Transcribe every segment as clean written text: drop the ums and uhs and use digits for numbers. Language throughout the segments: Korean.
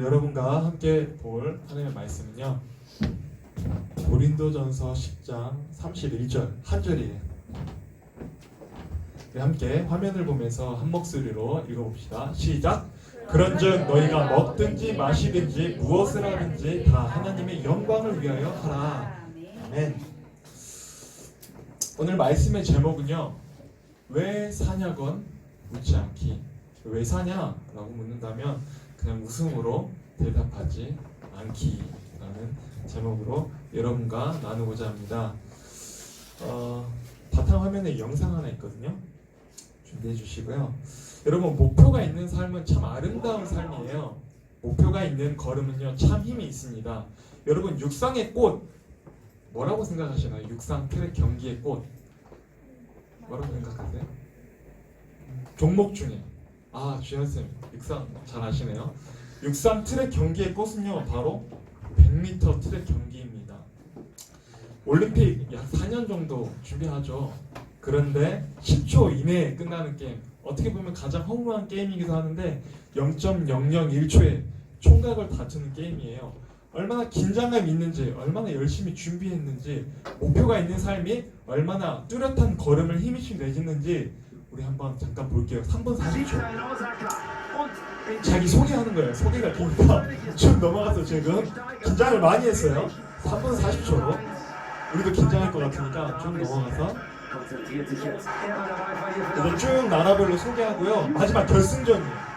오늘 여러분과 함께 볼 하나님의 말씀은요, 고린도전서 10장 31절 한 절이에요. 우리 함께 화면을 보면서 한 목소리로 읽어봅시다. 시작! 그런즉 너희가 먹든지 마시든지 무엇을 하든지 다 하나님의 영광을 위하여 하라. 아멘. 오늘 말씀의 제목은요, 왜 사냐건 묻지 않기. 왜 사냐라고 묻는다면 그냥 웃음으로 대답하지 않기라는 제목으로 여러분과 나누고자 합니다. 바탕 화면에 영상 하나 있거든요. 준비해 주시고요. 여러분, 목표가 있는 삶은 참 아름다운 삶이에요. 목표가 있는 걸음은요, 참 힘이 있습니다. 여러분, 육상의 꽃 뭐라고 생각하시나요? 육상 트랙 경기의 꽃 뭐라고 생각하세요? 종목 중에 주현쌤 육상 잘 아시네요. 육상 트랙 경기의 꽃은요, 바로 100m 트랙 경기입니다. 올림픽 약 4년 정도 준비하죠. 그런데 10초 이내에 끝나는 게임, 어떻게 보면 가장 허무한 게임이기도 하는데 0.001초에 총각을 다투는 게임이에요. 얼마나 긴장감 있는지, 얼마나 열심히 준비했는지, 목표가 있는 삶이 얼마나 뚜렷한 걸음을 힘있게 내딛는지 우리 한번 잠깐 볼게요. 3분 40초. 자기 소개하는 거예요. 소개가 기니까 쭉 넘어가서 지금 긴장을 많이 했어요. 3분 40초로 우리도 긴장할 것 같으니까 쭉 넘어가서 이제 쭉 나라별로 소개하고요. 마지막 결승전이에요.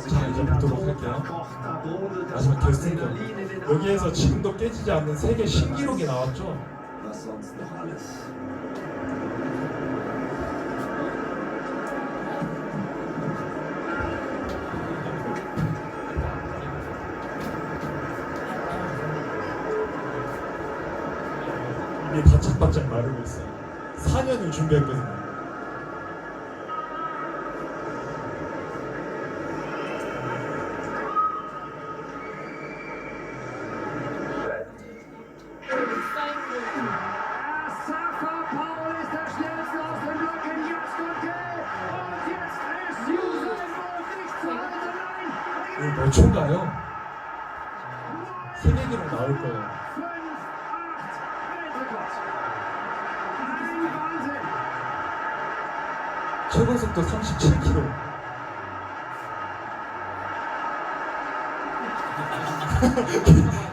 자, 이제 보도록 할게요. 마지막 결승전. 여기에서 지금도 깨지지 않는 세계 신기록이 나왔죠. 이게 바짝바짝 마르고 있어요. 4년을 준비했거든요. 이거 몇 초인가요? 세계 기록 나올 거예요. 최고 속도 37km.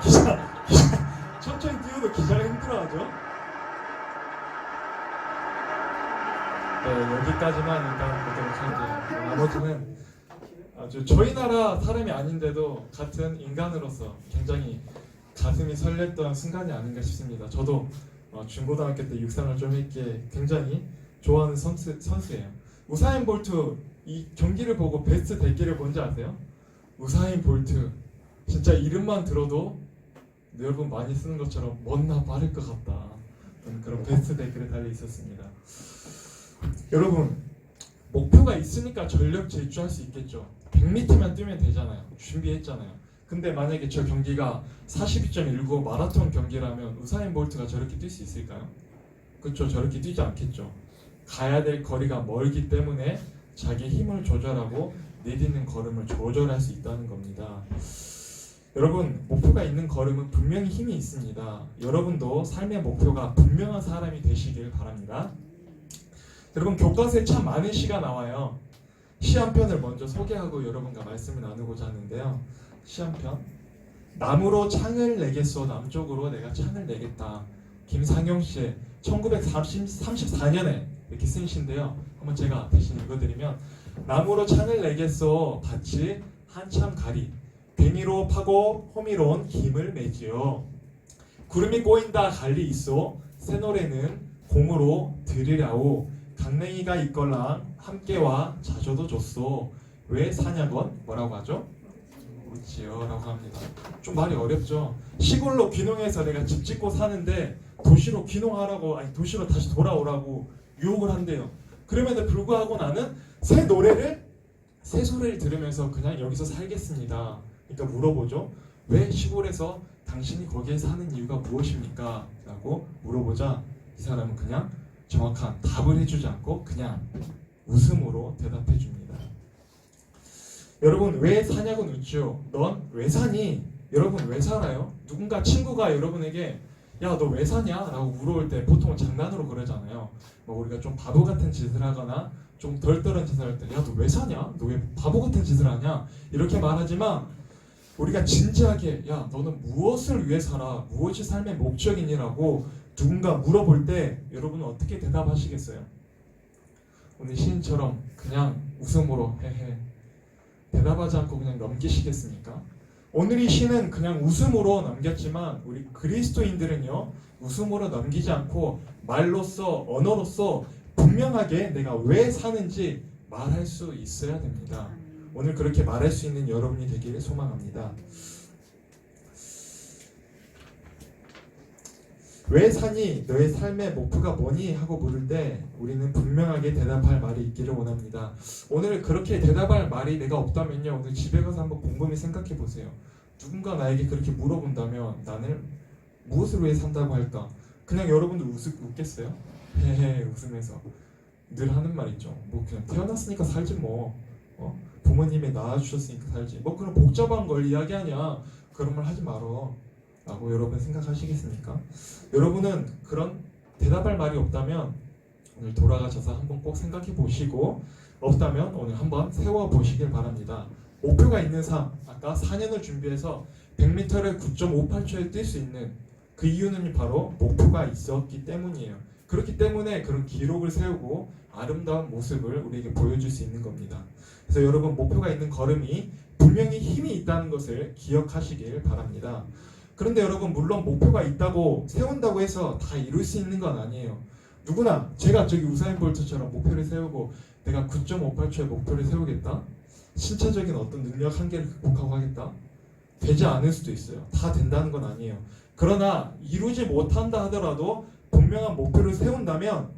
기자 천천히 뛰어도 기자가 힘들어하죠. 네, 여기까지만 일단 보도록 할게요. 나머지는 저희 나라 사람이 아닌데도 같은 인간으로서 굉장히 가슴이 설렜던 순간이 아닌가 싶습니다. 저도 중고등학교 때 육상을 좀 했기에 굉장히 좋아하는 선수예요. 우사인 볼트, 이 경기를 보고 베스트 대기를 뭔지 아세요? 우사인 볼트, 진짜 이름만 들어도 여러분 많이 쓰는 것처럼 멋나 빠를 것 같다, 그런 베스트 대기를 달려 있었습니다. 여러분, 목표가 있으니까 전력 질주할 수 있겠죠. 100m만 뛰면 되잖아요. 준비했잖아요. 근데 만약에 저 경기가 42.19 마라톤 경기라면 우사인 볼트가 저렇게 뛸 수 있을까요? 그렇죠. 저렇게 뛰지 않겠죠. 가야 될 거리가 멀기 때문에 자기 힘을 조절하고 내딛는 걸음을 조절할 수 있다는 겁니다. 여러분, 목표가 있는 걸음은 분명히 힘이 있습니다. 여러분도 삶의 목표가 분명한 사람이 되시길 바랍니다. 여러분, 교과서에 참 많은 시가 나와요. 시 한 편을 먼저 소개하고 여러분과 말씀을 나누고자 하는데요. 시 한 편. 남으로 창을 내겠소, 남쪽으로 내가 창을 내겠다. 김상용 씨의 1934년에 이렇게 쓴 시인데요. 한번 제가 대신 읽어드리면, 남으로 창을 내겠소, 밭이 한참 가리, 괭이로 파고 호미로운 김을 매지요. 구름이 꼬인다 갈리 있소, 새노래는 공으로 들으랴오. 강냉이가 있걸랑 함께와 자줘도 줬소. 왜 사냐건 뭐라고 하죠? 묻지요 라고 합니다. 좀 말이 어렵죠. 시골로 귀농해서 내가 집 짓고 사는데 도시로 귀농하라고, 아니 도시로 다시 돌아오라고 유혹을 한대요. 그럼에도 불구하고 나는 새 소리를 들으면서 그냥 여기서 살겠습니다. 그러니까 물어보죠. 왜 시골에서 당신이 거기에 사는 이유가 무엇입니까? 라고 물어보자 이 사람은 그냥 정확한 답을 해주지 않고 그냥 웃음 여러분 왜 사냐고 묻죠. 넌 왜 사니? 여러분 왜 살아요? 누군가 친구가 여러분에게 야 너 왜 사냐? 라고 물어볼 때 보통은 장난으로 그러잖아요. 뭐 우리가 좀 바보 같은 짓을 하거나 좀 덜떨은 짓을 할 때 야 너 왜 사냐? 너 왜 바보 같은 짓을 하냐? 이렇게 말하지만 우리가 진지하게 야 너는 무엇을 위해 살아? 무엇이 삶의 목적이니라고 누군가 물어볼 때 여러분은 어떻게 대답하시겠어요? 오늘 시인처럼 그냥 웃음으로 헤헤 대답하지 않고 그냥 넘기시겠습니까? 오늘 이 시는 그냥 웃음으로 넘겼지만 우리 그리스도인들은요 웃음으로 넘기지 않고 말로써 언어로써 분명하게 내가 왜 사는지 말할 수 있어야 됩니다. 오늘 그렇게 말할 수 있는 여러분이 되기를 소망합니다. 왜 사니? 너의 삶의 목표가 뭐니? 하고 물을 때 우리는 분명하게 대답할 말이 있기를 원합니다. 오늘 그렇게 대답할 말이 내가 없다면요 오늘 집에 가서 한번 곰곰이 생각해 보세요. 누군가 나에게 그렇게 물어본다면 나는 무엇을 위해 산다고 할까? 그냥 여러분들 웃겠어요? 헤헤 웃으면서 늘 하는 말 있죠. 뭐 그냥 태어났으니까 살지 뭐 부모님이 낳아주셨으니까 살지 뭐 그런 복잡한 걸 이야기하냐 그런 말 하지 말어 라고 여러분 생각하시겠습니까? 여러분은 그런 대답할 말이 없다면 오늘 돌아가셔서 한번 꼭 생각해 보시고 없다면 오늘 한번 세워 보시길 바랍니다. 목표가 있는 삶, 아까 4년을 준비해서 100m를 9.58초에 뛸 수 있는 그 이유는 바로 목표가 있었기 때문이에요. 그렇기 때문에 그런 기록을 세우고 아름다운 모습을 우리에게 보여줄 수 있는 겁니다. 그래서 여러분 목표가 있는 걸음이 분명히 힘이 있다는 것을 기억하시길 바랍니다. 그런데 여러분 물론 목표가 있다고 세운다고 해서 다 이룰 수 있는 건 아니에요. 누구나 제가 저기 우사인 볼트처럼 목표를 세우고 내가 9.58초의 목표를 세우겠다? 신체적인 어떤 능력 한계를 극복하고 하겠다? 되지 않을 수도 있어요. 다 된다는 건 아니에요. 그러나 이루지 못한다 하더라도 분명한 목표를 세운다면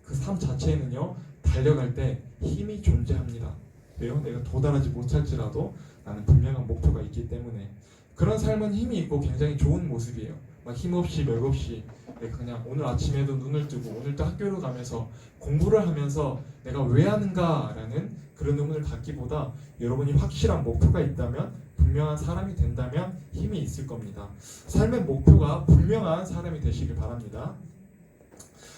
그 삶 자체에는요 달려갈 때 힘이 존재합니다. 왜요? 내가 도달하지 못할지라도 나는 분명한 목표가 있기 때문에 그런 삶은 힘이 있고 굉장히 좋은 모습이에요. 막 힘없이 맥없이 내가 그냥 오늘 아침에도 눈을 뜨고 오늘도 학교를 가면서 공부를 하면서 내가 왜 하는가라는 그런 의문을 갖기보다 여러분이 확실한 목표가 있다면 분명한 사람이 된다면 힘이 있을 겁니다. 삶의 목표가 분명한 사람이 되시길 바랍니다.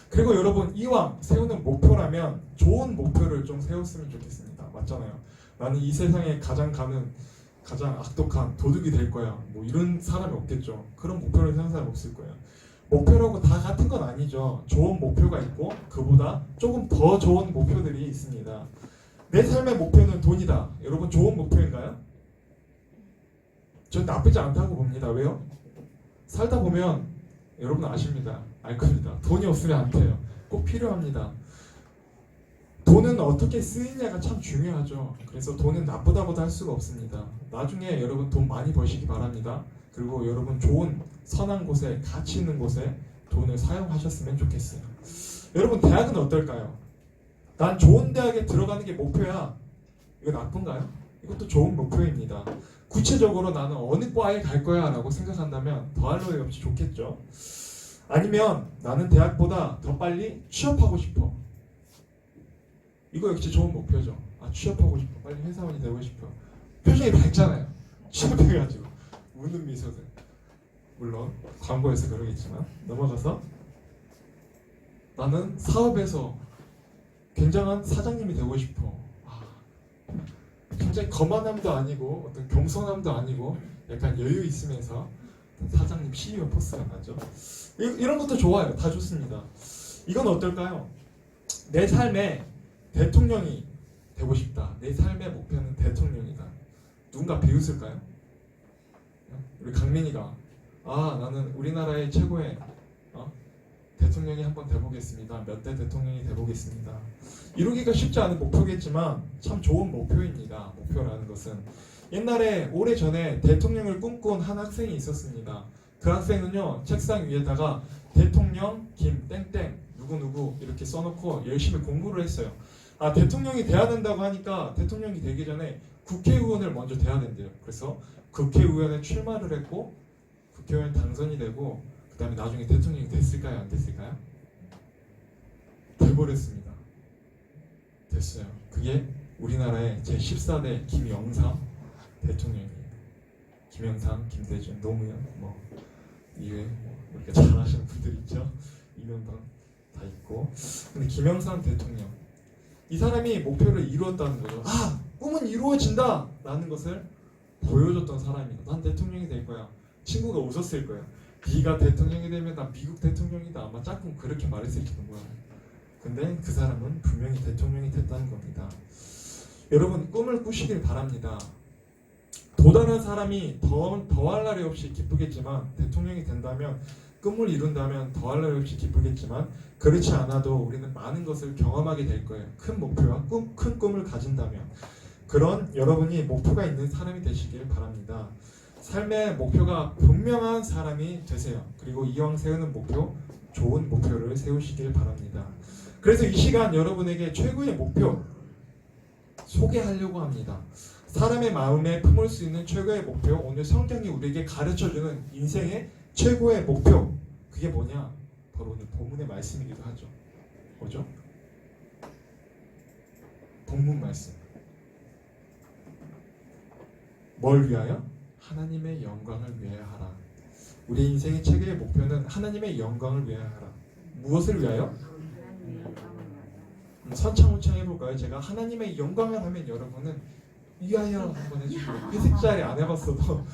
그리고 여러분 이왕 세우는 목표라면 좋은 목표를 좀 세웠으면 좋겠습니다. 맞잖아요. 나는 이 세상에 가장 악독한 도둑이 될 거야. 뭐 이런 사람이 없겠죠. 그런 목표를 세운 사람이 없을 거예요. 목표라고 다 같은 건 아니죠. 좋은 목표가 있고 그보다 조금 더 좋은 목표들이 있습니다. 내 삶의 목표는 돈이다. 여러분 좋은 목표인가요? 전 나쁘지 않다고 봅니다. 왜요? 살다 보면 여러분 아십니다. 알 겁니다. 돈이 없으면 안 돼요. 꼭 필요합니다. 돈은 어떻게 쓰이냐가 참 중요하죠. 그래서 돈은 나쁘다고도 할 수가 없습니다. 나중에 여러분 돈 많이 버시기 바랍니다. 그리고 여러분 좋은 선한 곳에 가치 있는 곳에 돈을 사용하셨으면 좋겠어요. 여러분 대학은 어떨까요? 난 좋은 대학에 들어가는 게 목표야. 이거 나쁜가요? 이것도 좋은 목표입니다. 구체적으로 나는 어느 과에 갈 거야 라고 생각한다면 더할 나위 없이 좋겠죠. 아니면 나는 대학보다 더 빨리 취업하고 싶어. 이거 역시 좋은 목표죠. 취업하고 싶어. 빨리 회사원이 되고 싶어. 표정이 밝잖아요. 취업해가지고 웃는 미소들. 물론 광고에서 그러겠지만 넘어가서 나는 사업에서 굉장한 사장님이 되고 싶어. 굉장히 거만함도 아니고 어떤 겸손함도 아니고 약간 여유 있으면서 사장님 CEO 포스가 나죠. 이런 것도 좋아요. 다 좋습니다. 이건 어떨까요? 내 삶에 대통령이 되고 싶다. 내 삶의 목표는 대통령이다. 누군가 비웃을까요? 우리 강민이가 나는 우리나라의 최고의 대통령이 한번 돼보겠습니다. 몇 대 대통령이 돼보겠습니다. 이루기가 쉽지 않은 목표겠지만 참 좋은 목표입니다. 목표라는 것은 옛날에 오래전에 대통령을 꿈꾼 한 학생이 있었습니다. 그 학생은요 책상 위에다가 대통령 김 땡땡 누구누구 이렇게 써놓고 열심히 공부를 했어요. 대통령이 돼야 된다고 하니까 대통령이 되기 전에 국회의원을 먼저 돼야 된대요. 그래서 국회의원에 출마를 했고 국회의원 당선이 되고 그 다음에 나중에 대통령이 됐을까요? 안 됐을까요? 돼버렸습니다. 됐어요. 그게 우리나라의 제14대 김영삼 대통령이에요. 김영삼, 김대중, 노무현 뭐 이외에 뭐 이렇게 잘하시는 분들 있죠. 이명박 다 있고. 근데 김영삼 대통령 이 사람이 목표를 이루었다는 거죠. 아, 꿈은 이루어진다 라는 것을 보여줬던 사람이다. 난 대통령이 될 거야. 친구가 웃었을 거야. 네가 대통령이 되면 나 미국 대통령이다. 아마 짝꿍 그렇게 말했을지도 몰라요. 근데 그 사람은 분명히 대통령이 됐다는 겁니다. 여러분 꿈을 꾸시길 바랍니다. 도달한 사람이 더할 나위 없이 기쁘겠지만 대통령이 된다면 꿈을 이룬다면 더할 나위 없이 기쁘겠지만 그렇지 않아도 우리는 많은 것을 경험하게 될 거예요. 큰 목표와 큰 꿈을 가진다면 그런 여러분이 목표가 있는 사람이 되시길 바랍니다. 삶의 목표가 분명한 사람이 되세요. 그리고 이왕 세우는 목표, 좋은 목표를 세우시길 바랍니다. 그래서 이 시간 여러분에게 최고의 목표 소개하려고 합니다. 사람의 마음에 품을 수 있는 최고의 목표, 오늘 성경이 우리에게 가르쳐주는 인생의 최고의 목표, 그게 뭐냐? 바로 오늘 본문의 말씀이기도 하죠. 뭐죠? 본문 말씀. 뭘 위하여? 하나님의 영광을 위하여 하라. 우리 인생의 최고의 목표는 하나님의 영광을 위하여 하라. 무엇을 위하여? 선창우창 해볼까요? 제가 하나님의 영광을 하면 여러분은 위하여 한번 해주시고, 회식 자리 안 해봤어도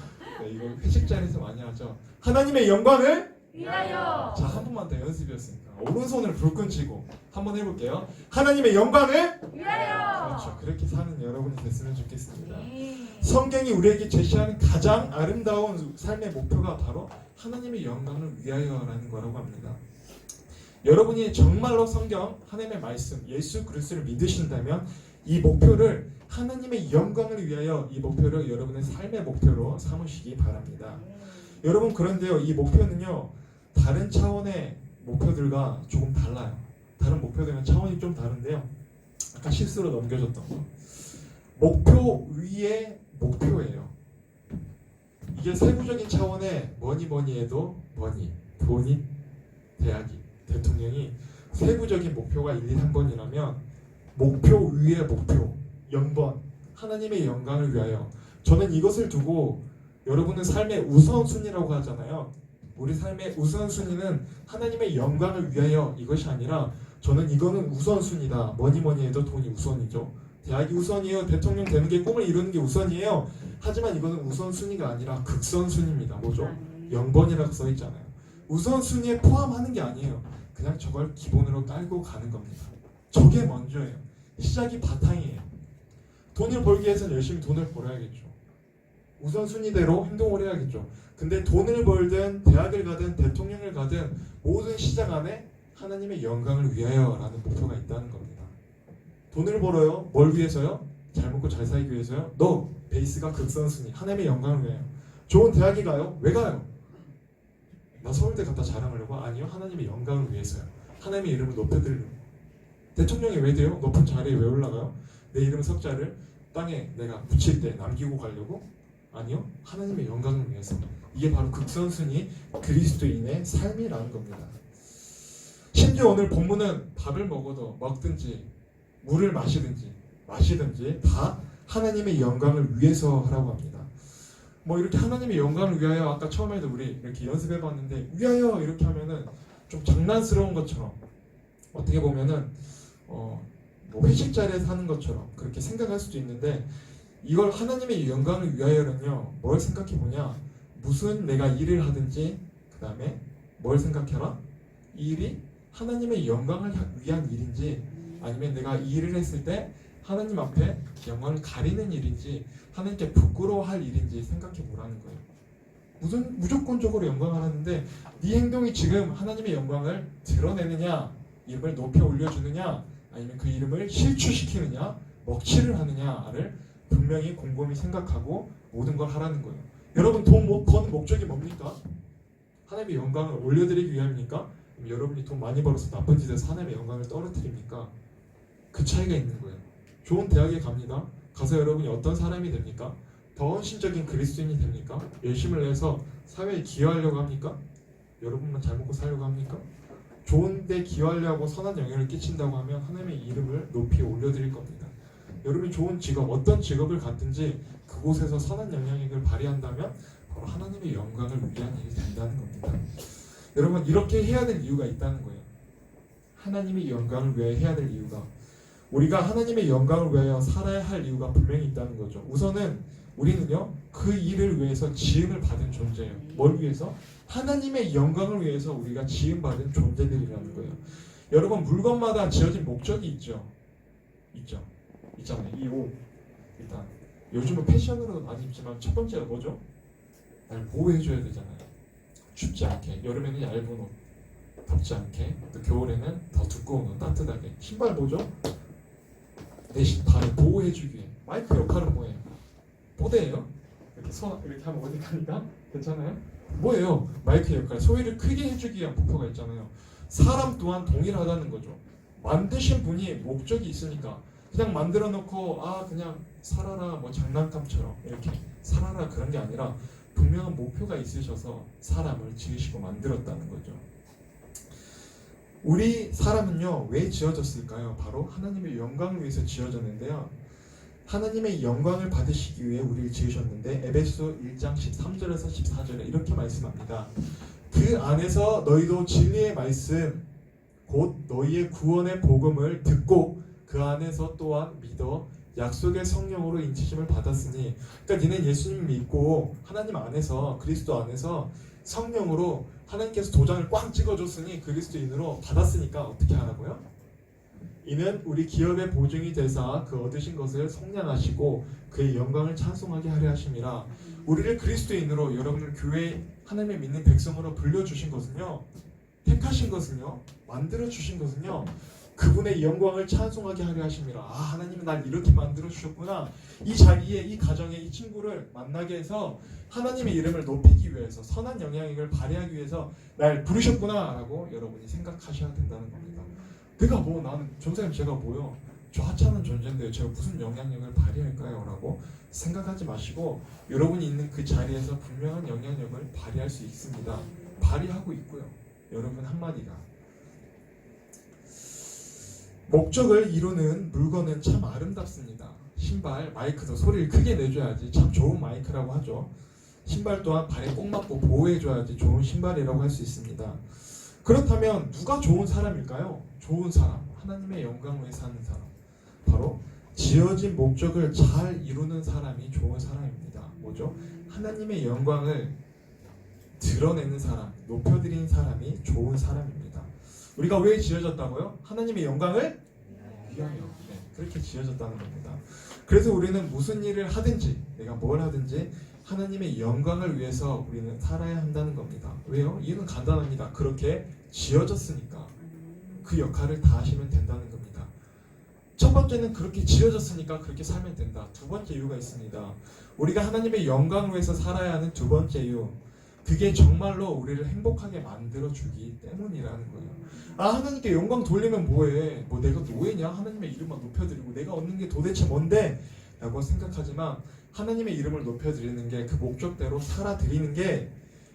네, 이거 회식 자리에서 많이 하죠. 하나님의 영광을 위하여. 자, 한 번만 더 연습이었으니까 오른손을 불끈 쥐고 한번 해볼게요. 하나님의 영광을 위하여. 그렇죠. 그렇게 사는 여러분이 됐으면 좋겠습니다. 네. 성경이 우리에게 제시하는 가장 아름다운 삶의 목표가 바로 하나님의 영광을 위하여라는 거라고 합니다. 여러분이 정말로 성경, 하나님의 말씀, 예수 그리스도를 믿으신다면 이 목표를 하나님의 영광을 위하여 이 목표를 여러분의 삶의 목표로 삼으시기 바랍니다. 여러분 그런데요, 이 목표는요 다른 차원의 목표들과 조금 달라요. 다른 목표들은 차원이 좀 다른데요. 아까 실수로 넘겨줬던 거. 목표 위에 목표예요. 이게 세부적인 차원의 뭐니 해도 돈이, 대학이, 대통령이 세부적인 목표가 1, 2, 3번이라면 목표 위에 목표 0번 하나님의 영광을 위하여. 저는 이것을 두고 여러분은 삶의 우선순위라고 하잖아요. 우리 삶의 우선순위는 하나님의 영광을 위하여 이것이 아니라 저는 이거는 우선순위다. 뭐니 해도 돈이 우선이죠. 대학이 우선이에요. 대통령 되는 게 꿈을 이루는 게 우선이에요. 하지만 이거는 우선순위가 아니라 극선순위입니다. 뭐죠? 0번이라고 써있잖아요. 우선순위에 포함하는 게 아니에요. 그냥 저걸 기본으로 깔고 가는 겁니다. 저게 먼저예요. 시작이 바탕이에요. 돈을 벌기 위해서는 열심히 돈을 벌어야겠죠. 우선순위대로 행동을 해야겠죠. 근데 돈을 벌든 대학을 가든 대통령을 가든 모든 시작 안에 하나님의 영광을 위하여라는 목표가 있다는 겁니다. 돈을 벌어요. 뭘 위해서요? 잘 먹고 잘 살기 위해서요? No. 베이스가 극선순위. 하나님의 영광을 위하여. 좋은 대학에 가요? 왜 가요? 나 서울대 갔다 자랑하려고? 아니요. 하나님의 영광을 위해서요. 하나님의 이름을 높여드리려고. 대통령이 왜 돼요? 높은 자리에 왜 올라가요? 내 이름 석자를 땅에 내가 붙일 때 남기고 가려고? 아니요. 하나님의 영광을 위해서. 이게 바로 극선순위 그리스도인의 삶이라는 겁니다. 심지어 오늘 본문은 밥을 먹든지 물을 마시든지 다 하나님의 영광을 위해서 하라고 합니다. 뭐 이렇게 하나님의 영광을 위하여 아까 처음에도 우리 이렇게 연습해봤는데 위하여 이렇게 하면은 좀 장난스러운 것처럼 어떻게 보면은 뭐 회식 자리에서 하는 것처럼 그렇게 생각할 수도 있는데 이걸 하나님의 영광을 위하여는요 뭘 생각해 보냐 무슨 내가 일을 하든지 그 다음에 뭘 생각해라 이 일이 하나님의 영광을 위한 일인지 아니면 내가 이 일을 했을 때 하나님 앞에 영광을 가리는 일인지 하나님께 부끄러워할 일인지 생각해 보라는 거예요. 무조건적으로 영광을 하는데 네 행동이 지금 하나님의 영광을 드러내느냐 이름을 높여 올려주느냐 아니면 그 이름을 실추시키느냐 먹칠을 하느냐를 분명히 곰곰이 생각하고 모든 걸 하라는 거예요. 여러분 돈 버는 목적이 뭡니까? 하나님의 영광을 올려드리기 위함입니까? 여러분이 돈 많이 벌어서 나쁜 짓에서 하나님의 영광을 떨어뜨립니까? 그 차이가 있는 거예요. 좋은 대학에 갑니다. 가서 여러분이 어떤 사람이 됩니까? 더 헌신적인 그리스도인이 됩니까? 열심을 내서 사회에 기여하려고 합니까? 여러분만 잘 먹고 살려고 합니까? 좋은 데 기여하려고 선한 영향을 끼친다고 하면 하나님의 이름을 높이 올려드릴 겁니다. 여러분이 좋은 직업, 어떤 직업을 갖든지 그곳에서 선한 영향력을 발휘한다면 바로 하나님의 영광을 위한 일이 된다는 겁니다. 여러분, 이렇게 해야 될 이유가 있다는 거예요. 하나님의 영광을 위해 해야 될 이유가, 우리가 하나님의 영광을 위하여 살아야 할 이유가 분명히 있다는 거죠. 우선은 우리는요, 그 일을 위해서 지음을 받은 존재예요. 뭘 위해서? 하나님의 영광을 위해서 우리가 지음받은 존재들이라는 거예요. 여러분, 물건마다 지어진 목적이 있죠. 있잖아요. 이 옷, 일단 요즘은 패션으로 많이 입지만 첫 번째가 뭐죠? 날 보호해줘야 되잖아요. 춥지 않게, 여름에는 얇은 옷, 덥지 않게, 또 겨울에는 더 두꺼운 옷, 따뜻하게. 신발 뭐죠? 내 발을 보호해주기 위해. 마이크 역할은 뭐예요? 뽀대예요? 이렇게 손 이렇게 하면 어디 가니까? 괜찮아요? 뭐예요? 마이크 역할, 소리를 크게 해주기 위한 부표가 있잖아요. 사람 또한 동일하다는 거죠. 만드신 분이 목적이 있으니까 그냥 만들어 놓고 그냥 살아라 뭐 장난감처럼 이렇게 살아라 그런 게 아니라 분명한 목표가 있으셔서 사람을 지으시고 만들었다는 거죠. 우리 사람은요, 왜 지어졌을까요? 바로 하나님의 영광을 위해서 지어졌는데요. 하나님의 영광을 받으시기 위해 우리를 지으셨는데 에베소 1장 13절에서 14절에 이렇게 말씀합니다. 그 안에서 너희도 진리의 말씀 곧 너희의 구원의 복음을 듣고 그 안에서 또한 믿어 약속의 성령으로 인치심을 받았으니, 그러니까 니는 예수님 믿고 하나님 안에서, 그리스도 안에서 성령으로 하나님께서 도장을 꽝 찍어줬으니 그리스도인으로 받았으니까 어떻게 하라고요? 이는 우리 기업의 보증이 되사 그 얻으신 것을 속량하시고 그의 영광을 찬송하게 하려 하심이라. 우리를 그리스도인으로, 여러분을 교회 하나님의 믿는 백성으로 불려주신 것은요, 택하신 것은요, 만들어주신 것은요, 그분의 영광을 찬송하게 하려 하심이라. 하나님은 날 이렇게 만들어 주셨구나. 이 자리에, 이 가정에 이 친구를 만나게 해서 하나님의 이름을 높이기 위해서, 선한 영향력을 발휘하기 위해서 날 부르셨구나 라고 여러분이 생각하셔야 된다는 겁니다. 그러니까 나는 전사님 제가 뭐요? 저 하찮은 존재인데 제가 무슨 영향력을 발휘할까요? 라고 생각하지 마시고 여러분이 있는 그 자리에서 분명한 영향력을 발휘할 수 있습니다. 발휘하고 있고요. 여러분 한마디가. 목적을 이루는 물건은 참 아름답습니다. 신발, 마이크도 소리를 크게 내줘야지 참 좋은 마이크라고 하죠. 신발 또한 발에 꼭 맞고 보호해줘야지 좋은 신발이라고 할 수 있습니다. 그렇다면 누가 좋은 사람일까요? 좋은 사람, 하나님의 영광을 위해 사는 사람, 바로 지어진 목적을 잘 이루는 사람이 좋은 사람입니다. 뭐죠? 하나님의 영광을 드러내는 사람, 높여드리는 사람이 좋은 사람입니다. 우리가 왜 지어졌다고요? 하나님의 영광을 위하여. 그렇게 지어졌다는 겁니다. 그래서 우리는 무슨 일을 하든지, 내가 뭘 하든지 하나님의 영광을 위해서 우리는 살아야 한다는 겁니다. 왜요? 이유는 간단합니다. 그렇게 지어졌으니까 그 역할을 다 하시면 된다는 겁니다. 첫 번째는 그렇게 지어졌으니까 그렇게 살면 된다. 두 번째 이유가 있습니다. 우리가 하나님의 영광을 위해서 살아야 하는 두 번째 이유, 그게 정말로 우리를 행복하게 만들어주기 때문이라는 거예요. 하나님께 영광 돌리면 뭐해? 내가 노예냐? 하나님의 이름만 높여드리고 내가 얻는 게 도대체 뭔데? 라고 생각하지만 하나님의 이름을 높여드리는 게, 그 목적대로 살아드리는 게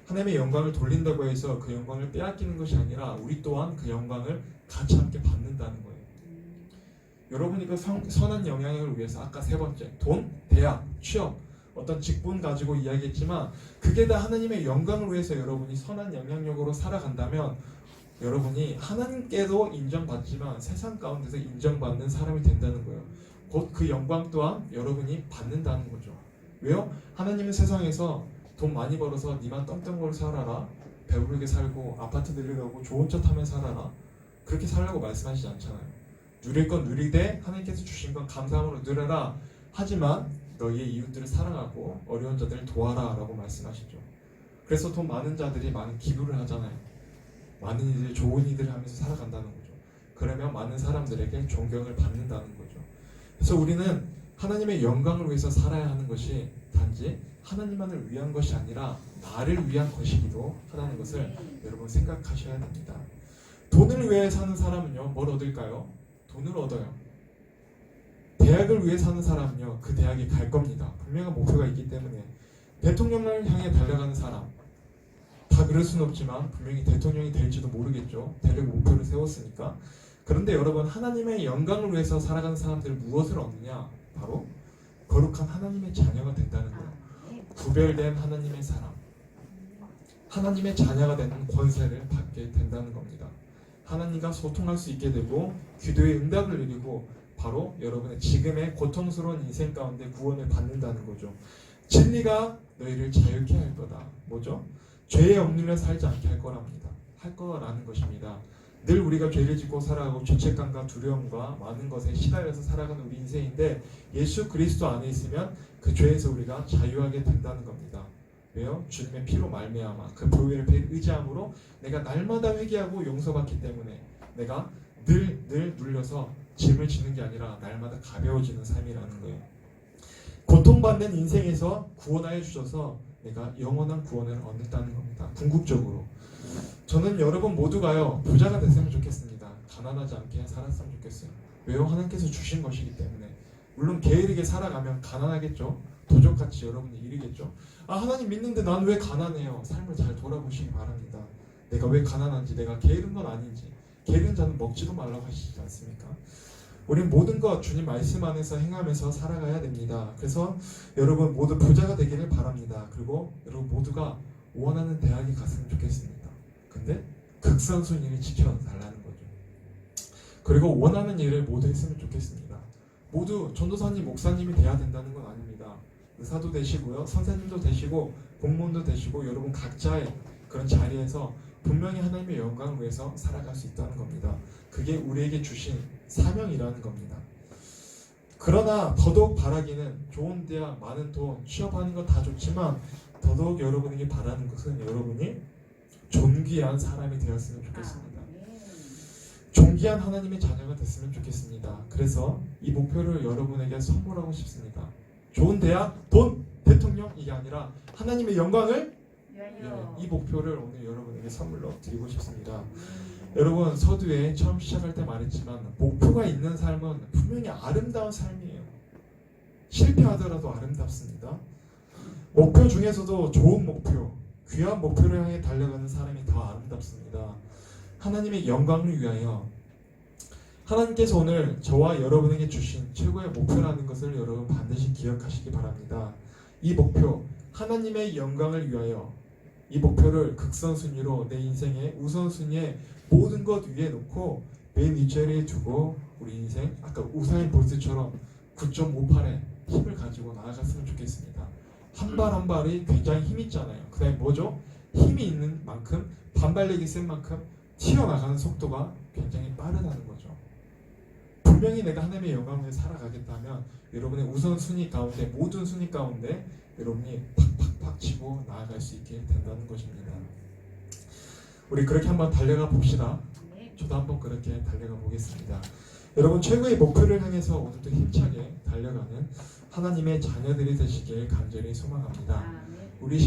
하나님의 영광을 돌린다고 해서 그 영광을 빼앗기는 것이 아니라 우리 또한 그 영광을 같이 함께 받는다는 거예요. 여러분이 그 선한 영향력을 위해서, 아까 세 번째, 돈, 대학, 취업, 어떤 직분 가지고 이야기했지만 그게 다 하나님의 영광을 위해서 여러분이 선한 영향력으로 살아간다면 여러분이 하나님께도 인정받지만 세상 가운데서 인정받는 사람이 된다는 거예요. 곧 그 영광 또한 여러분이 받는다는 거죠. 왜요? 하나님은 세상에서 돈 많이 벌어서 니만 떵떵거리고 살아라, 배부르게 살고 아파트 들려가고 좋은 차 타면 살아라, 그렇게 살라고 말씀하시지 않잖아요. 누릴 건 누리되 하나님께서 주신 건 감사함으로 누려라. 하지만 너희의 이웃들을 사랑하고 어려운 자들을 도와라 라고 말씀하시죠. 그래서 돈 많은 자들이 많은 기부를 하잖아요. 많은 이들, 좋은 일을 하면서 살아간다는 거죠. 그러면 많은 사람들에게 존경을 받는다는 거죠. 그래서 우리는 하나님의 영광을 위해서 살아야 하는 것이 단지 하나님만을 위한 것이 아니라 나를 위한 것이기도 하다는 것을 여러분 생각하셔야 됩니다. 돈을 위해 사는 사람은요, 뭘 얻을까요? 돈을 얻어요. 대학을 위해 사는 사람은요, 그 대학에 갈 겁니다. 분명한 목표가 있기 때문에. 대통령을 향해 달려가는 사람, 다 그럴 수는 없지만 분명히 대통령이 될지도 모르겠죠. 되려고 목표를 세웠으니까. 그런데 여러분, 하나님의 영광을 위해서 살아가는 사람들은 무엇을 얻느냐? 바로 거룩한 하나님의 자녀가 된다는 거예요. 구별된 하나님의 사람, 하나님의 자녀가 되는 권세를 받게 된다는 겁니다. 하나님과 소통할 수 있게 되고 기도의 응답을 누리고 바로 여러분의 지금의 고통스러운 인생 가운데 구원을 받는다는 거죠. 진리가 너희를 자유케 할 거다. 뭐죠? 죄의 억눌려 살지 않게 할 거랍니다. 할 거라는 것입니다. 늘 우리가 죄를 짓고 살아가고 죄책감과 두려움과 많은 것에 시달려서 살아가는 우리 인생인데 예수 그리스도 안에 있으면 그 죄에서 우리가 자유하게 된다는 겁니다. 왜요? 주님의 피로 말미암아 그 보혈의 피를 의지함으로 내가 날마다 회개하고 용서받기 때문에 내가 늘 눌려서 짐을 지는 게 아니라 날마다 가벼워지는 삶이라는 거예요. 고통받는 인생에서 구원하여 주셔서 내가 영원한 구원을 얻는다는 겁니다. 궁극적으로 저는 여러분 모두가요 부자가 됐으면 좋겠습니다. 가난하지 않게 살았으면 좋겠어요. 왜요? 하나님께서 주신 것이기 때문에. 물론 게으르게 살아가면 가난하겠죠. 도적같이 여러분이 이르겠죠. 아, 하나님 믿는데 난 왜 가난해요? 삶을 잘 돌아보시기 바랍니다. 내가 왜 가난한지, 내가 게으른 건 아닌지. 게으른 자는 먹지도 말라고 하시지 않습니까? 우린 모든 것 주님 말씀 안에서 행하면서 살아가야 됩니다. 그래서 여러분 모두 부자가 되기를 바랍니다. 그리고 여러분 모두가 원하는 대학에 갔으면 좋겠습니다. 근데 극선순위를 지켜달라는 거죠. 그리고 원하는 일을 모두 했으면 좋겠습니다. 모두 전도사님, 목사님이 돼야 된다는 건 아닙니다. 의사도 되시고요, 선생님도 되시고, 공무원도 되시고, 여러분 각자의 그런 자리에서 분명히 하나님의 영광을 위해서 살아갈 수 있다는 겁니다. 그게 우리에게 주신 사명이라는 겁니다. 그러나 더더욱 바라기는 좋은 대학, 많은 돈, 취업하는 건 다 좋지만 더더욱 여러분에게 바라는 것은 여러분이 존귀한 사람이 되었으면 좋겠습니다. 존귀한 하나님의 자녀가 됐으면 좋겠습니다. 그래서 이 목표를 여러분에게 선물하고 싶습니다. 좋은 대학, 돈, 대통령 이게 아니라 하나님의 영광을 이 목표를 오늘 여러분에게 선물로 드리고 싶습니다. 여러분 서두에 처음 시작할 때 말했지만 목표가 있는 삶은 분명히 아름다운 삶이에요. 실패하더라도 아름답습니다. 목표 중에서도 좋은 목표, 귀한 목표를 향해 달려가는 사람이 더 아름답습니다. 하나님의 영광을 위하여 하나님께서 오늘 저와 여러분에게 주신 최고의 목표라는 것을 여러분 반드시 기억하시기 바랍니다. 이 목표, 하나님의 영광을 위하여 이 목표를 극선순위로 내 인생의 우선순위에 모든 것 위에 놓고 맨 윗자리에 두고 우리 인생 아까 우사인 볼트처럼 9.58의 힘을 가지고 나아갔으면 좋겠습니다. 한 발 한 발이 굉장히 힘 있잖아요. 그 다음에 뭐죠? 힘이 있는 만큼 반발력이 센 만큼 튀어나가는 속도가 굉장히 빠르다는 거죠. 분명히 내가 하나님의 영광을 살아가겠다면 여러분의 우선순위 가운데 모든 순위 가운데 여러분이 팍팍팍 치고 나아갈 수 있게 된다는 것입니다. 우리 그렇게 한번 달려가 봅시다. 저도 한번 그렇게 달려가 보겠습니다. 여러분 최고의 목표를 향해서 오늘도 힘차게 달려가는 하나님의 자녀들이 되시길 간절히 소망합니다. 우리